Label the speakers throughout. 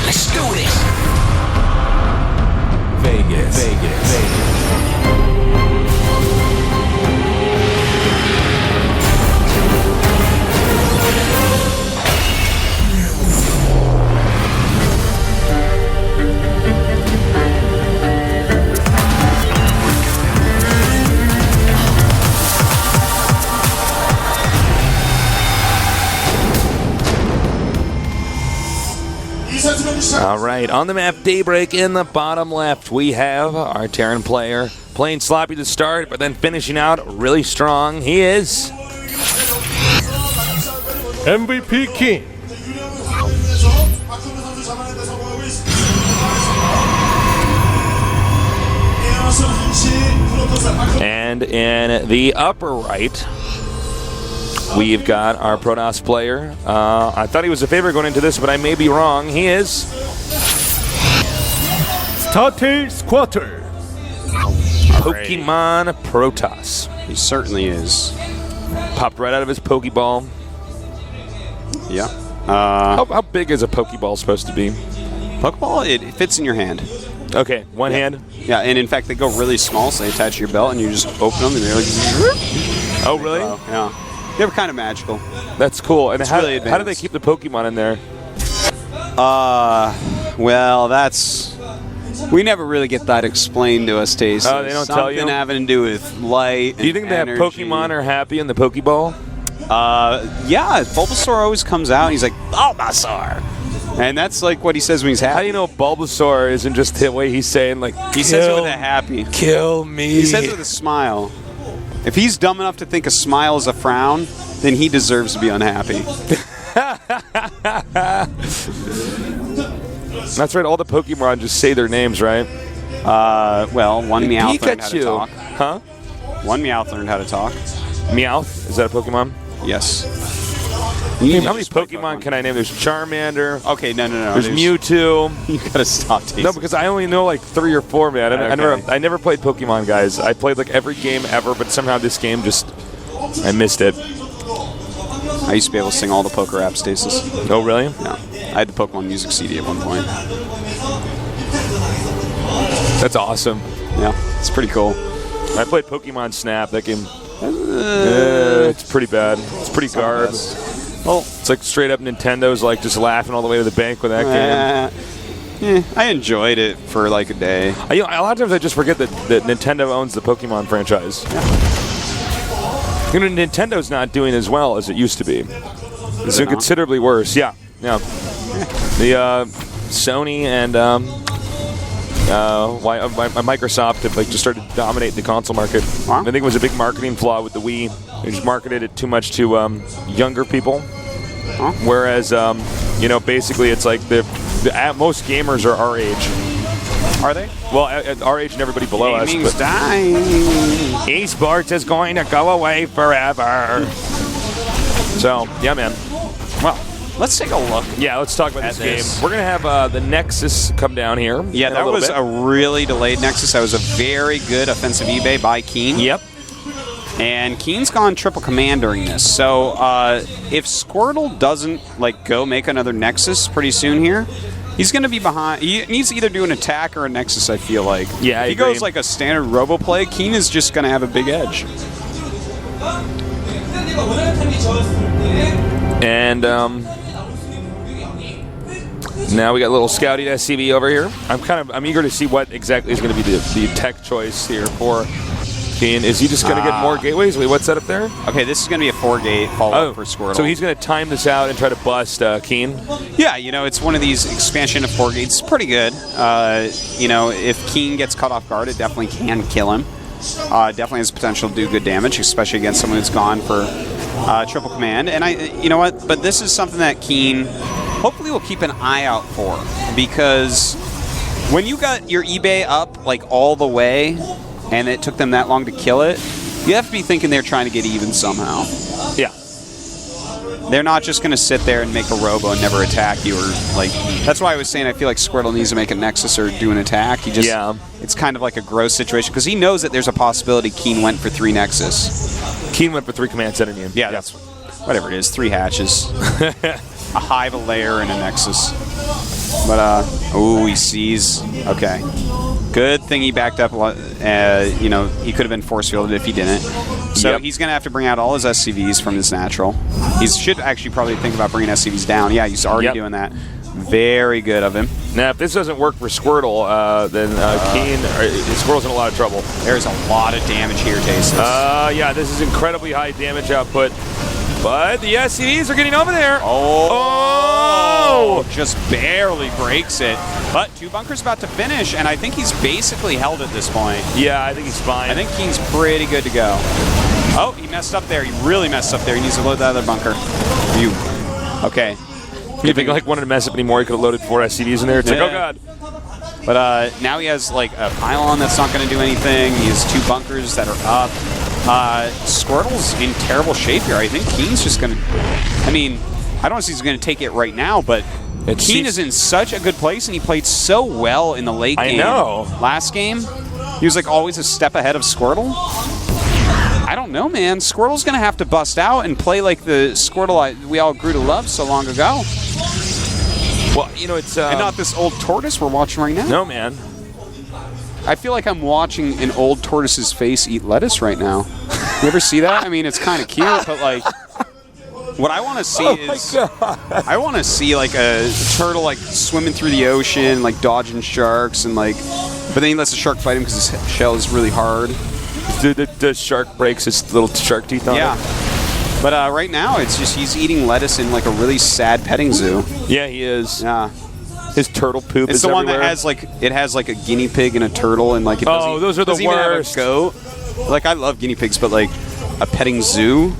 Speaker 1: Let's do this.
Speaker 2: Vegas.
Speaker 3: All right, on the map, Daybreak in the bottom left, we have our Terran player playing sloppy to start, but then finishing out really strong. He is
Speaker 2: MVP King.
Speaker 3: And in the upper right, we've got our Protoss player. I thought he was a favorite going into this, but I may be wrong. He is
Speaker 2: Squirtle.
Speaker 3: Pokemon Protoss.
Speaker 4: He certainly is.
Speaker 3: Popped right out of his Pokeball.
Speaker 4: Yeah.
Speaker 3: How big is a Pokeball supposed to be?
Speaker 4: Pokeball, it fits in your hand.
Speaker 3: Okay, one hand?
Speaker 4: Yeah, and in fact, they go really small, so they attach to your belt, and you just open them, and they're like...
Speaker 3: Oh, really?
Speaker 4: Yeah. They're kind of magical.
Speaker 3: That's cool. And how
Speaker 4: really
Speaker 3: do they keep the Pokemon in there?
Speaker 4: Well, that's... We never really get that explained to us, Taste.
Speaker 3: Oh, they don't tell you?
Speaker 4: Something having to do with light.
Speaker 3: Do you think that Pokemon are happy in the Pokeball?
Speaker 4: Yeah, Bulbasaur always comes out and he's like, Bulbasaur! And that's like what he says when he's happy.
Speaker 3: How do you know Bulbasaur isn't just the way he's saying, like,
Speaker 4: He says it with a happy.
Speaker 3: Kill me.
Speaker 4: He says it with a smile. If he's dumb enough to think a smile is a frown, then he deserves to be unhappy.
Speaker 3: That's right, all the Pokemon just say their names, right?
Speaker 4: Well, one Meowth learned how to
Speaker 3: Pikachu.
Speaker 4: talk.
Speaker 3: Huh?
Speaker 4: One Meowth learned how to talk.
Speaker 3: Meowth? Is that a Pokemon?
Speaker 4: Yes.
Speaker 3: How many Pokemon can I name? There's Charmander.
Speaker 4: Okay, no.
Speaker 3: There's Mewtwo.
Speaker 4: You gotta stop, Tasty.
Speaker 3: No, because I only know like 3 or 4, man.
Speaker 4: Okay.
Speaker 3: I never played Pokemon, guys. I played like every game ever, but somehow this game just... I missed it.
Speaker 4: I used to be able to sing all the poker rap Stasis.
Speaker 3: Oh, really?
Speaker 4: Yeah. I had the Pokemon music CD at one point.
Speaker 3: That's awesome.
Speaker 4: Yeah, it's pretty cool.
Speaker 3: I played Pokemon Snap. That game... it's pretty bad. It's pretty garb.
Speaker 4: Well,
Speaker 3: it's like straight up Nintendo's like just laughing all the way to the bank with that game.
Speaker 4: I enjoyed it for like a day.
Speaker 3: A lot of times I just forget that Nintendo owns the Pokemon franchise.
Speaker 4: Yeah.
Speaker 3: You know, Nintendo's not doing as well as it used to be. It's doing considerably worse. Yeah. The Sony and Microsoft have like just started dominating the console market.
Speaker 4: Wow.
Speaker 3: I think it was a big marketing flaw with the Wii. They just marketed it too much to younger people.
Speaker 4: Huh?
Speaker 3: Whereas, basically it's like most gamers are our age.
Speaker 4: Are they?
Speaker 3: Well, at our age and everybody below us.
Speaker 4: Gaming's dying.
Speaker 3: Esports is going to go away forever. So, yeah, man. Well,
Speaker 4: let's take a look.
Speaker 3: Yeah, let's talk about this game. We're going to have the Nexus come down here.
Speaker 4: Yeah, that was a really delayed Nexus. That was a very good offensive eBay by Keen.
Speaker 3: Yep.
Speaker 4: And Keen's gone triple command during this. So if Squirtle doesn't go make another Nexus pretty soon here, he's going to be behind. He needs to either do an attack or a Nexus, I feel like.
Speaker 3: Yeah,
Speaker 4: if he goes like a standard robo play, Keen is just going to have a big edge.
Speaker 3: And now we got a little scouting SCV over here. I'm eager to see what exactly is going to be the tech choice here for Keen. Is he just going to get more gateways? Wait, what's that up there?
Speaker 4: Okay, this is going to be a 4-gate follow-up for Squirtle.
Speaker 3: So he's going to time this out and try to bust Keen?
Speaker 4: Yeah, it's one of these expansion of 4 gates. It's pretty good. If Keen gets caught off guard, it definitely can kill him. Definitely has potential to do good damage, especially against someone who's gone for triple command. And you know what? But this is something that Keen hopefully will keep an eye out for, because when you got your eBay up all the way, and it took them that long to kill it, you have to be thinking they're trying to get even somehow.
Speaker 3: Yeah.
Speaker 4: They're not just going to sit there and make a robo and never attack you, or that's why I was saying I feel like Squirtle needs to make a Nexus or do an attack. It's kind of like a gross situation, because he knows that there's a possibility Keen went for 3 Nexus.
Speaker 3: Keen went for 3 command setting in.
Speaker 4: Yeah, that's whatever it is, 3 hatches. A hive, a lair, and a Nexus. But, oh, he sees. Okay. Good thing he backed up. You know, he could have been force fielded if he didn't. So he's going to have to bring out all his SCVs from his natural. He should actually probably think about bringing SCVs down. Yeah, he's already doing that. Very good of him.
Speaker 3: Now, if this doesn't work for Squirtle, then Keen, Squirtle's in a lot of trouble.
Speaker 4: There's a lot of damage here, Tasteless.
Speaker 3: Yeah, this is incredibly high damage output. But the SCVs are getting over there.
Speaker 4: Oh! Just barely breaks it. But 2 bunkers about to finish, and I think he's basically held at this point.
Speaker 3: Yeah, I think he's fine.
Speaker 4: I think Keen's pretty good to go. Oh, he messed up there. He really messed up there. He needs to load that other bunker. Okay.
Speaker 3: If he wanted to mess up anymore, he could have loaded 4 SCVs in there. It's like, oh god.
Speaker 4: But now he has like a pylon that's not going to do anything. He has 2 bunkers that are up. Squirtle's in terrible shape here. I think Keen's just going to... I mean, I don't know if he's going to take it right now, but Keen is in such a good place, and he played so well in the late game.
Speaker 3: I know.
Speaker 4: Last game, he was like always a step ahead of Squirtle. I don't know, man. Squirtle's going to have to bust out and play like the Squirtle we all grew to love so long ago.
Speaker 3: Well, you know, it's...
Speaker 4: and not this old tortoise we're watching right now.
Speaker 3: No, man.
Speaker 4: I feel like I'm watching an old tortoise's face eat lettuce right now. You ever see that? I mean, it's kind of cute, but like... What I want to see is... I want to see like a turtle like swimming through the ocean, like dodging sharks, and like... But then he lets the shark fight him because his shell is really hard.
Speaker 3: The shark breaks his little shark teeth on it.
Speaker 4: But right now, it's just he's eating lettuce in like a really sad petting zoo.
Speaker 3: Yeah, he is.
Speaker 4: Yeah.
Speaker 3: His turtle poop is
Speaker 4: It's the one
Speaker 3: everywhere.
Speaker 4: that has like a guinea pig and a turtle and like it doesn't,
Speaker 3: those are the
Speaker 4: doesn't even have a
Speaker 3: worst.
Speaker 4: goat. Like I love guinea pigs, but like a petting zoo.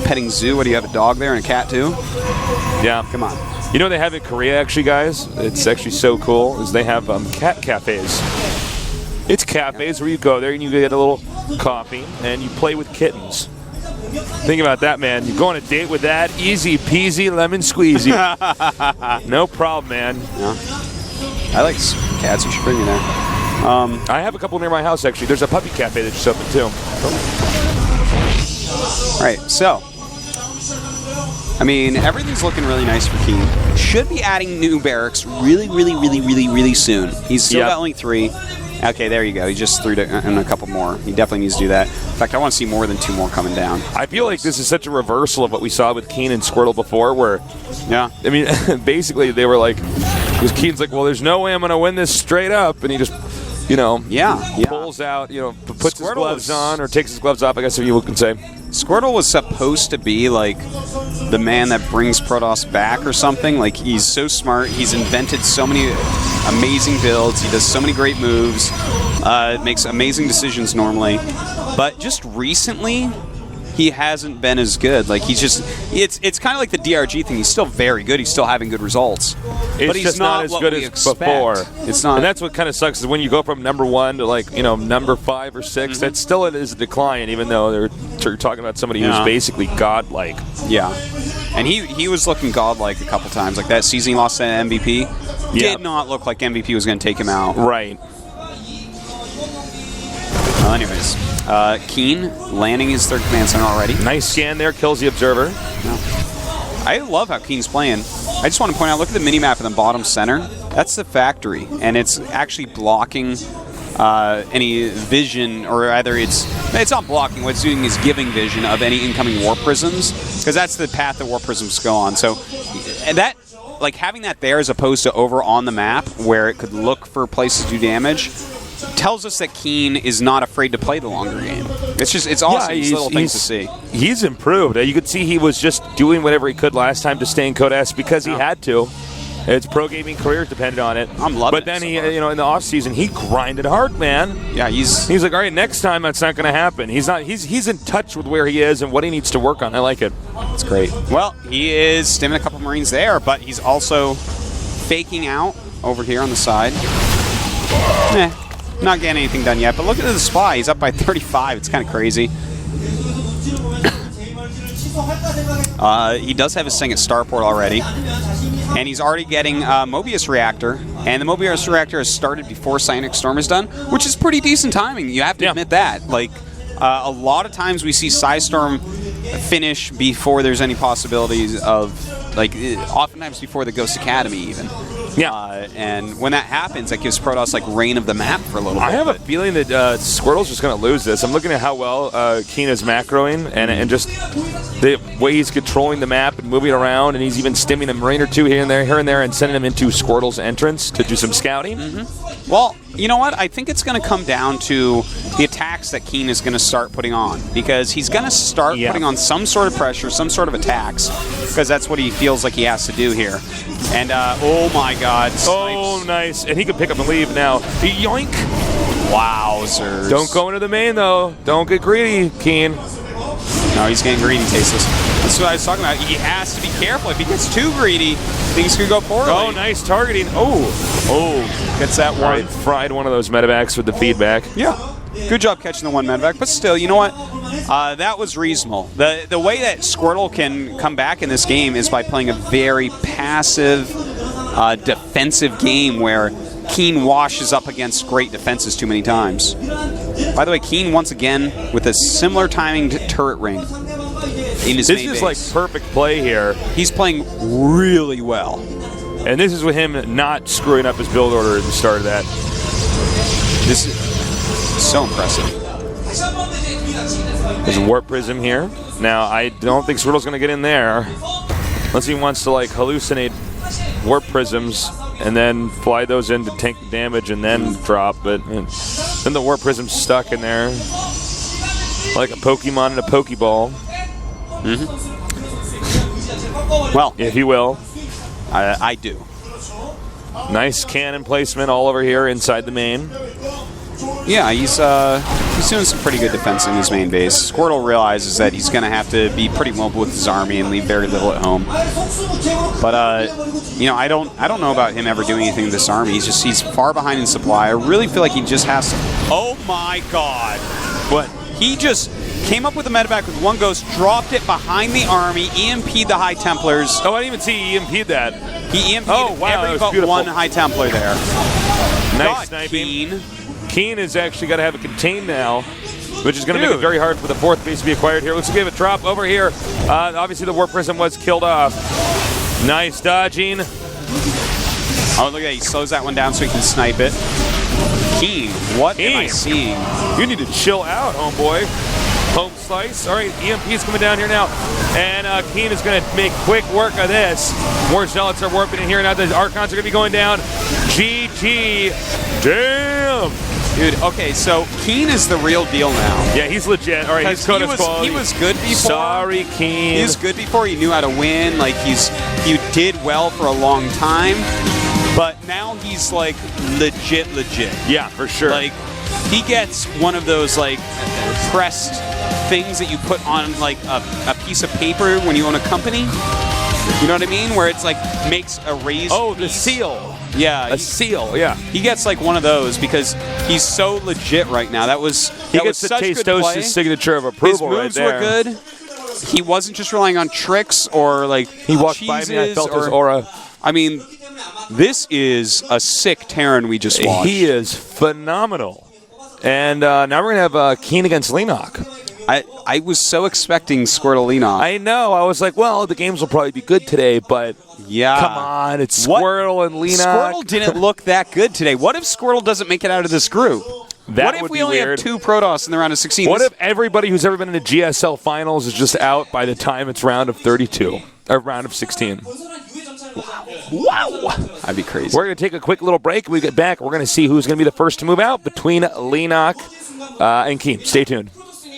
Speaker 4: Petting zoo. What do you have, a dog there and a cat too?
Speaker 3: Yeah.
Speaker 4: Come on.
Speaker 3: You know what they have at Korea actually, guys? It's actually so cool. Is they have cat cafes. It's cafes where you go there and you get a little coffee and you play with kittens. Think about that, man. You go on a date with that, easy peasy lemon squeezy. No problem, man.
Speaker 4: Yeah. I like cats. You should bring me there.
Speaker 3: I have a couple near my house, actually. There's a puppy cafe that just opened, too.
Speaker 4: All right, so, I mean, everything's looking really nice for Keen. Should be adding new barracks really soon. He's still got only 3. Okay, there you go. He just threw in a couple more. He definitely needs to do that. In fact, I want to see more than 2 more coming down.
Speaker 3: I feel like this is such a reversal of what we saw with Keen and Squirtle before, where, I mean, basically they were like, because Keen's like, well, there's no way I'm going to win this straight up, and he just, pulls out, puts his gloves on, or takes his gloves off, I guess if you can say.
Speaker 4: Squirtle was supposed to be like the man that brings Protoss back or something. Like, he's so smart. He's invented so many amazing builds. He does so many great moves. Makes amazing decisions normally. But just recently, he hasn't been as good. Like, he's just... It's kind of like the DRG thing. He's still very good. He's still having good results. But he's
Speaker 3: just not as good as before.
Speaker 4: It's not...
Speaker 3: And that's what kind of sucks is when you go from number 1 to, like, number 5 or 6, that still is a decline, even though they're talking about somebody who's basically godlike.
Speaker 4: Yeah. And he was looking godlike a couple times. Like, that season he lost to MVP did not look like MVP was going to take him out.
Speaker 3: Right.
Speaker 4: Well, anyways, Keen landing his 3rd command center already.
Speaker 3: Nice scan there, kills the observer.
Speaker 4: Yeah. I love how Keen's playing. I just want to point out, look at the mini-map in the bottom center. That's the factory, and it's actually blocking any vision, or either it's not blocking, what it's doing is giving vision of any incoming warp prisms, because that's the path that warp prisms go on. So, and that, like, having that there as opposed to over on the map where it could look for places to do damage, tells us that Keen is not afraid to play the longer game. It's awesome, these little things to see.
Speaker 3: He's improved. You could see he was just doing whatever he could last time to stay in Code S because he had to. His pro gaming career depended on it.
Speaker 4: I'm loving it.
Speaker 3: But then he, in the off season, he grinded hard, man.
Speaker 4: Yeah, he's
Speaker 3: like, all right, next time that's not going to happen. He's in touch with where he is and what he needs to work on. I like it.
Speaker 4: It's great. Well, he is stimming a couple Marines there, but he's also faking out over here on the side. Not getting anything done yet, but look at the spy. He's up by 35. It's kind of crazy. He does have his thing at Starport already, and he's already getting Mobius Reactor, and the Mobius Reactor has started before Cyanic Storm is done, which is pretty decent timing. You have to admit that. Like, a lot of times we see Psystorm finish before there's any possibilities of, like, oftentimes before the Ghost Academy even.
Speaker 3: Yeah.
Speaker 4: And when that happens, that gives Protoss, like, reign of the map for a little bit.
Speaker 3: I have a feeling that Squirtle's just going to lose this. I'm looking at how well Keen is macroing and just the way he's controlling the map and moving around, and he's even stimming a Marine or two here and there, and sending him into Squirtle's entrance to do some scouting.
Speaker 4: Well, you know what? I think it's going to come down to the attacks that Keen is going to start putting on, because he's going to start putting on some sort of pressure, some sort of attacks, because that's what he feels like he has to do here. And, oh my god.
Speaker 3: Oh, nice. And he can pick up and leave now. Yoink.
Speaker 4: Wowzers.
Speaker 3: Don't go into the main, though. Don't get greedy, Keen.
Speaker 4: No, he's getting greedy, Tasteless. That's what I was talking about. He has to be careful. If he gets too greedy, things could go poorly.
Speaker 3: Oh, nice targeting. Oh,
Speaker 4: gets that one.
Speaker 3: Right, fried one of those medevacs with the feedback.
Speaker 4: Yeah. Good job catching the one medevac, but still, you know what? That was reasonable. The way that Squirtle can come back in this game is by playing a very passive, defensive game where Keen washes up against great defenses too many times. By the way, Keen once again with a similar timing to turret ring in his main
Speaker 3: This is
Speaker 4: base.
Speaker 3: like perfect play here.
Speaker 4: He's playing really well.
Speaker 3: And this is with him not screwing up his build order at the start of that.
Speaker 4: This is so impressive.
Speaker 3: There's a Warp Prism here. Now, I don't think Squirtle's going to get in there unless he wants to like hallucinate Warp Prisms and then fly those in to tank the damage and then drop. But then the Warp Prism's stuck in there like a Pokemon in a Pokeball.
Speaker 4: Well,
Speaker 3: if you will.
Speaker 4: I do.
Speaker 3: Nice cannon placement all over here inside the main.
Speaker 4: Yeah, he's doing some pretty good defense in his main base. Squirtle realizes that he's going to have to be pretty mobile with his army and leave very little at home. But you know, I don't know about him ever doing anything with this army. He's far behind in supply. I really feel like he just has to. Oh my God! What? He just came up with a medevac with one ghost, dropped it behind the army, EMP'd the High Templars.
Speaker 3: Oh, I didn't even see he EMP'd that.
Speaker 4: He EMP'd every but
Speaker 3: beautiful.
Speaker 4: one High Templar there.
Speaker 3: Nice sniping. Keen has actually got to have it contained now, which is going to make it very hard for the fourth base to be acquired here. Looks like we have a drop over here. Obviously, the Warp Prism was killed off. Nice dodging.
Speaker 4: Oh, look at that. He slows that one down so he can snipe it. Keen, what am I seeing?
Speaker 3: You need to chill out, homeboy. Home slice. All right, EMP's coming down here now. And Keen is going to make quick work of this. More Zealots are warping in here. Now the Archons are going to be going down. GG. Damn.
Speaker 4: Dude, okay, so Keen is the real deal now.
Speaker 3: Yeah, he's legit. All right, he's Kodos quality.
Speaker 4: He was good before.
Speaker 3: Sorry, Keen.
Speaker 4: He was good before. He knew how to win. Like, he did well for a long time. But now he's, like, legit.
Speaker 3: Yeah, for sure.
Speaker 4: Like, he gets one of those, like, pressed things that you put on, like, a piece of paper when you own a company. You know what I mean? Where it's, like, makes a raised
Speaker 3: the
Speaker 4: piece.
Speaker 3: seal.
Speaker 4: Yeah.
Speaker 3: A seal, yeah.
Speaker 4: He gets, like, one of those because he's so legit right now. He gets
Speaker 3: the
Speaker 4: such good play.
Speaker 3: Tastosis signature of approval right there.
Speaker 4: His moves were good. He wasn't just relying on tricks or, like,
Speaker 3: he walked by me, I felt his aura.
Speaker 4: I mean, this is a sick Terran we just watched.
Speaker 3: He is phenomenal. And now we're going to have Keen against Lenok.
Speaker 4: I was so expecting Squirtle Lenok.
Speaker 3: I know. I was like, well, the games will probably be good today, but
Speaker 4: yeah,
Speaker 3: come on. It's Squirtle and Lenok.
Speaker 4: Squirtle didn't look that good today. What if Squirtle doesn't make it out of this group? What if we only have 2 Protoss in the round of 16?
Speaker 3: What if everybody who's ever been in the GSL finals is just out by the time it's round of 32? Or round of 16? Wow.
Speaker 4: That'd be crazy.
Speaker 3: We're going to take a quick little break. When we get back, we're going to see who's going to be the first to move out between Lenok and Keen. Stay tuned.